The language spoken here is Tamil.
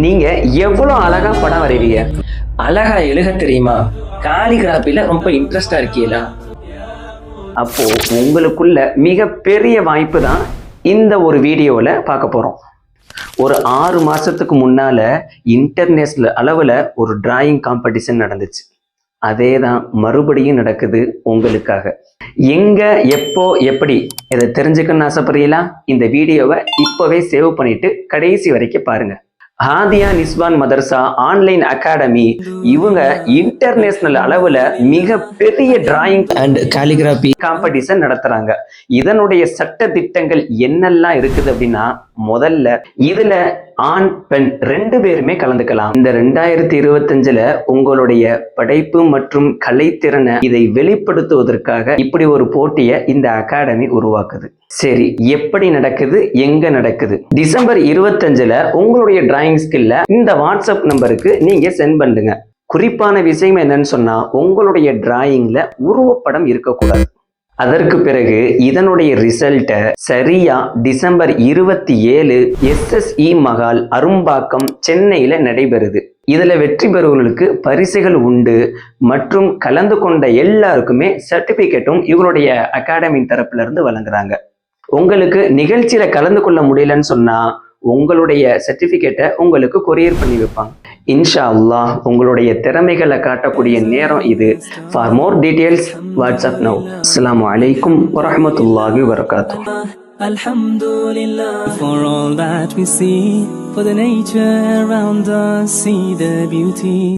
நீங்க எவ்வளவு அழகா படம் வரைவீங்க? அழகா எழுத தெரியுமா? காலிகிராபில ரொம்ப இன்ட்ரெஸ்டா இருக்கீங்களா? அப்போ உங்களுக்குள்ள மிகப்பெரிய வாய்ப்பு தான் இந்த ஒரு வீடியோவில் பார்க்க போகிறோம். ஒரு 6 மாதத்துக்கு முன்னால் இன்டர்நேஷ்னல் அளவில் ஒரு டிராயிங் காம்படிஷன் நடந்துச்சு. அதே தான் மறுபடியும் நடக்குது உங்களுக்காக. எங்கே, எப்போ, எப்படி இதை தெரிஞ்சுக்கணும்னு ஆசைப்படுறீங்களா? இந்த வீடியோவை இப்போவே சேவ் பண்ணிட்டு கடைசி வரைக்கும் பாருங்கள். ஹாதியா நிஸ்வான் மதர்சா ஆன்லைன் அகாடமி இவங்க இன்டர்நேஷனல் அளவுல மிக பெரிய டிராயிங் அண்ட் காலிகிராபி காம்படிஷன் நடத்துறாங்க. இதனுடைய சட்ட திட்டங்கள் என்னெல்லாம் இருக்குது அப்படின்னா, முதல்ல இதுல ஆண் பெண் 2 பேருமே கலந்துக்கலாம். இந்த 2025ல உங்களுடைய படைப்பு மற்றும் கலைத்திறனை இதை வெளிப்படுத்துவதற்காக இப்படி ஒரு போட்டியை இந்த அகாடமி உருவாக்குது. சரி, எப்படி நடக்குது, எங்க நடக்குது? டிசம்பர் 25ல உங்களுடைய டிராயிங் ஸ்கில்ல இந்த வாட்ஸ்அப் நம்பருக்கு நீங்க சென்ட் பண்ணுங்க. குறிப்பான விஷயம் என்னன்னு சொன்னா, உங்களுடைய டிராயிங்ல உருவப்படம் இருக்கக்கூடாது. அதற்கு பிறகு இதனுடைய ரிசல்ட்டை சரியா டிசம்பர் 27 SSE மகால் அரும்பாக்கம் சென்னையில நடைபெறுது. இதுல வெற்றி பெறுவர்களுக்கு பரிசுகள் உண்டு மற்றும் கலந்து கொண்ட எல்லாருக்குமே சர்டிபிகேட்டும் இவங்களுடைய அகாடமி தரப்புல இருந்து வழங்குறாங்க. உங்களுக்கு நிகழ்ச்சியில கலந்து கொள்ள முடியலன்னு சொன்னா உங்களுடைய சர்டிபிகேட்டை உங்களுக்கு கொரியர் பண்ணி வைப்பாங்க. இன்ஷா அல்லாஹ் உங்களுடைய திறமைகளை காட்டக்கூடிய நேரம் இது. For more details WhatsApp now. அஸ்ஸலாமு அலைக்கும் வரஹ்மத்துல்லாஹி வபரகாத்துஹு. Alhamdulillah for all that we see, for the nature around us, see the beauty.